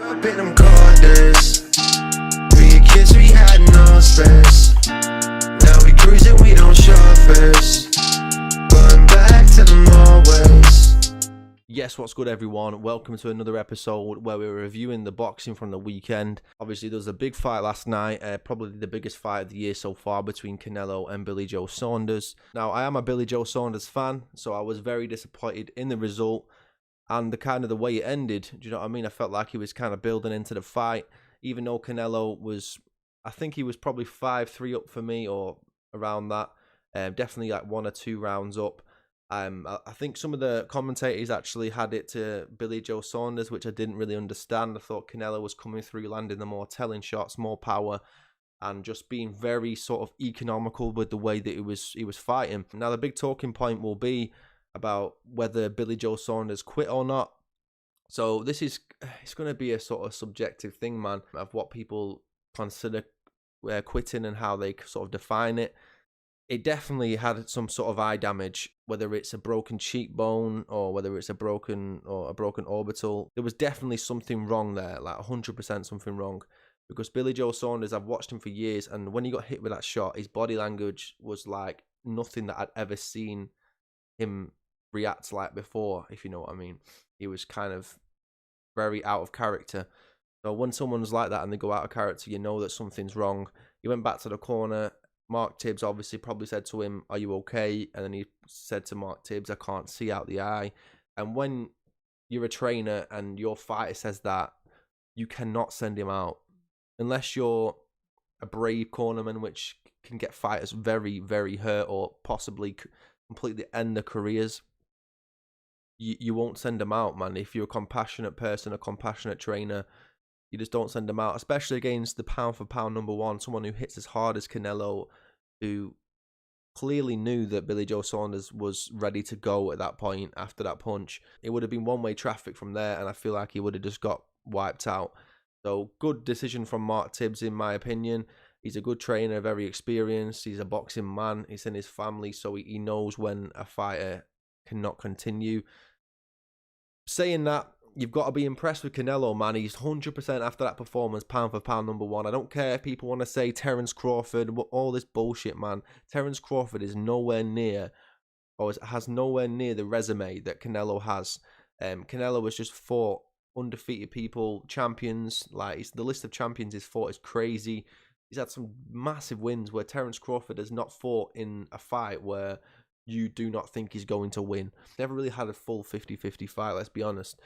Up in them corners, we kids, we had no space. Now we cruising, we don't show face. Going back to them always. Yes, what's good everyone? Welcome to another episode where we're reviewing the boxing from the weekend. Obviously there was a big fight last night, probably the biggest fight of the year so far between Canelo and Billy Joe Saunders. Now I am a Billy Joe Saunders fan, so I was very disappointed in the result and the way it ended. Do you know what I mean? I felt like he was kind of building into the fight, even though Canelo was, I think he was probably 5-3 up for me or around that. Definitely like 1 or 2 rounds up. I think some of the commentators actually had it to Billy Joe Saunders, which I didn't really understand. I thought Canelo was coming through, landing the more telling shots, more power, and just being very sort of economical with the way that he was fighting. Now the big talking point will be about whether Billy Joe Saunders quit or not. So it's going to be a sort of subjective thing, man, of what people consider quitting and how they sort of define it. It definitely had some sort of eye damage, whether it's a broken cheekbone or whether it's a broken orbital. There was definitely something wrong there, like 100% something wrong. Because Billy Joe Saunders, I've watched him for years, and when he got hit with that shot, his body language was like nothing that I'd ever seen him react like before, if you know what I mean. He was kind of very out of character. So when someone's like that and they go out of character, you know that something's wrong. He went back to the corner. Mark Tibbs obviously probably said to him, "Are you okay?" And then he said to Mark Tibbs, "I can't see out the eye." And when you're a trainer and your fighter says that, you cannot send him out. Unless you're a brave cornerman, which can get fighters very, very hurt or possibly completely end their careers. You won't send them out, man. If you're a compassionate person, a compassionate trainer, you just don't send them out, especially against the pound for pound number one, someone who hits as hard as Canelo, who clearly knew that Billy Joe Saunders was ready to go at that point after that punch. It would have been one-way traffic from there, and I feel like he would have just got wiped out. So good decision from Mark Tibbs, in my opinion. He's a good trainer, very experienced. He's a boxing man. He's in his family, so he knows when a fighter cannot continue. Saying that, you've got to be impressed with Canelo, man. He's 100% after that performance, pound for pound number one. I don't care if people want to say Terence Crawford, all this bullshit, man. Terence Crawford is nowhere near, or has nowhere near the resume that Canelo has. Canelo has just fought undefeated people, champions. Like, the list of champions he's fought is crazy. He's had some massive wins where Terence Crawford has not fought in a fight where you do not think he's going to win. Never really had a full 50-50 fight, let's be honest.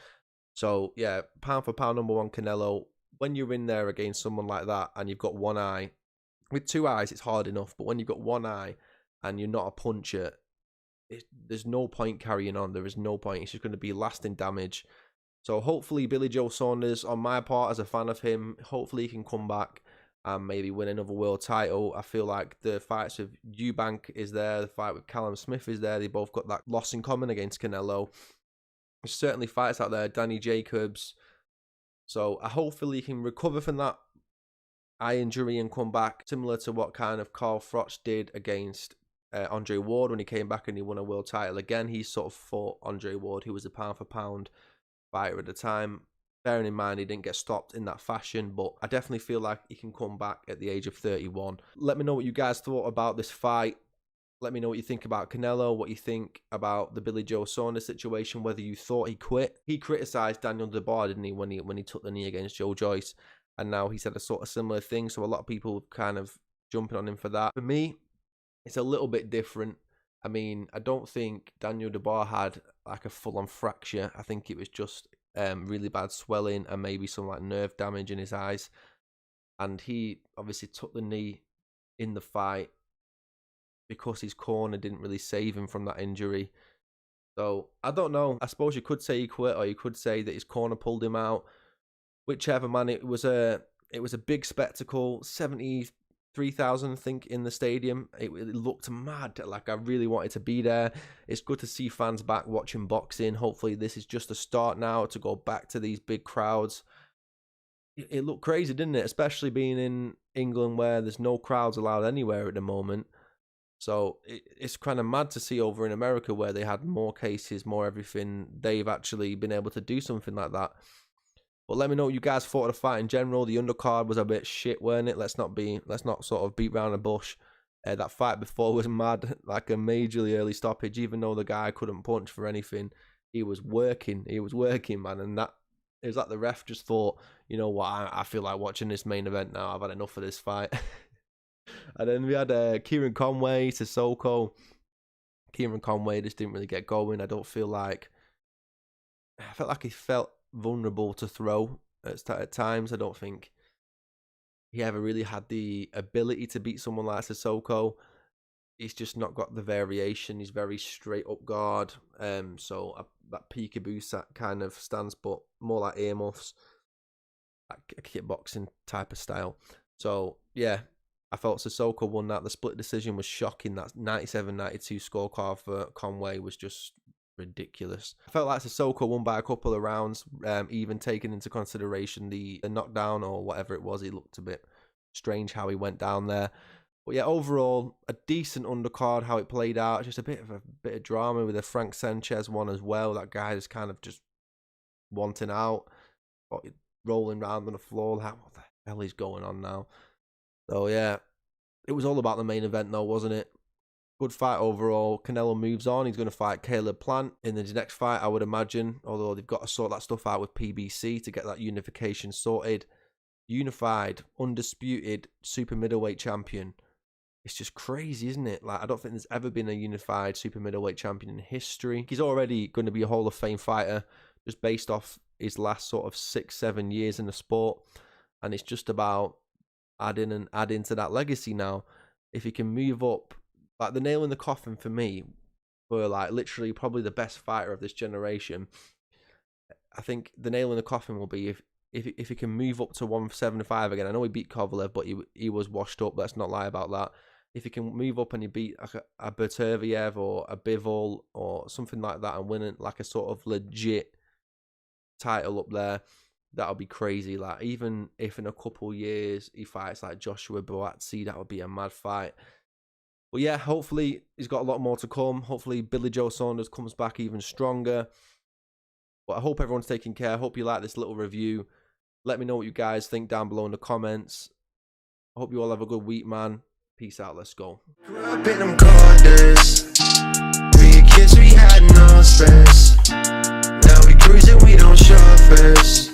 So, yeah, pound for pound number one Canelo. When you're in there against someone like that and you've got one eye, with 2 eyes it's hard enough, but when you've got one eye and you're not a puncher, there's no point carrying on. There is no point. It's just going to be lasting damage. So hopefully Billy Joe Saunders, on my part as a fan of him, hopefully he can come back and maybe win another world title. I feel like the fights with Eubank is there, the fight with Callum Smith is there. They both got that loss in common against Canelo. There's certainly fights out there, Danny Jacobs. So hopefully he can recover from that eye injury and come back, similar to what kind of Carl Froch did against Andre Ward when he came back and he won a world title again. He sort of fought Andre Ward, who was a pound for pound fighter at the time. Bearing in mind he didn't get stopped in that fashion, but I definitely feel like he can come back at the age of 31. Let me know what you guys thought about this fight. Let me know what you think about Canelo, what you think about the Billy Joe Saunders situation, whether you thought he quit. He criticised Daniel Dubois, didn't he, when he took the knee against Joe Joyce, and now he said a sort of similar thing, so a lot of people kind of jumping on him for that. For me, it's a little bit different. I mean, I don't think Daniel Dubois had like a full-on fracture. I think it was just really bad swelling and maybe some like nerve damage in his eyes. And he obviously took the knee in the fight because his corner didn't really save him from that injury. So I don't know. I suppose you could say he quit, or you could say that his corner pulled him out. Whichever, man. It was a big spectacle. 73,000, I think, in the stadium. It looked mad. Like, I really wanted to be there. It's good to see fans back watching boxing. Hopefully this is just a start now to go back to these big crowds. It looked crazy, didn't it? Especially being in England where there's no crowds allowed anywhere at the moment. So it's kind of mad to see over in America where they had more cases, more everything. They've actually been able to do something like that. But let me know what you guys thought of the fight in general. The undercard was a bit shit, weren't it? Let's not sort of beat around the bush. That fight before was mad, like a majorly early stoppage. Even though the guy couldn't punch for anything, he was working, man. And that it was like the ref just thought, you know what, I feel like watching this main event now. I've had enough of this fight. And then we had Kieran Conway to Soko. Kieran Conway just didn't really get going. I felt like he felt vulnerable to throw at times. I don't think he ever really had the ability to beat someone like Sissoko. He's just not got the variation. He's very straight up guard. So that peekaboo kind of stance, but more like earmuffs, like a kickboxing type of style. So yeah, I felt Sissoko won that. The split decision was shocking. That 97-92 scorecard for Conway was just ridiculous. I felt like Sissoko won by a couple of rounds, even taking into consideration the knockdown or whatever it was. He looked a bit strange how he went down there. But yeah, overall, a decent undercard, how it played out. Just a bit of drama with the Frank Sanchez one as well. That guy is kind of just wanting out, rolling around on the floor. Like, what the hell is going on now? So yeah, it was all about the main event though, wasn't it? Good fight overall. Canelo moves on. He's going to fight Caleb Plant in the next fight, I would imagine. Although they've got to sort that stuff out with PBC to get that unification sorted. Unified, undisputed super middleweight champion. It's just crazy, isn't it? Like, I don't think there's ever been a unified super middleweight champion in history. He's already going to be a Hall of Fame fighter just based off his last sort of 6-7 years in the sport. And it's just about adding to that legacy now. If he can move up, like the nail in the coffin for me, for like literally probably the best fighter of this generation, I think the nail in the coffin will be if he can move up to 175 again. I know he beat Kovalev, but he was washed up. Let's not lie about that. If he can move up and he beat a Berterviev or a Bivol or something like that and win like a sort of legit title up there, that'll be crazy. Like, even if in a couple years he fights like Joshua Buatsi, that would be a mad fight. But yeah, hopefully he's got a lot more to come. Hopefully Billy Joe Saunders comes back even stronger. But I hope everyone's taking care. I hope you like this little review. Let me know what you guys think down below in the comments. I hope you all have a good week, man. Peace out. Let's go. Grew up in them corners. 3 kids, we had no space. Now we cruising, we don't show face.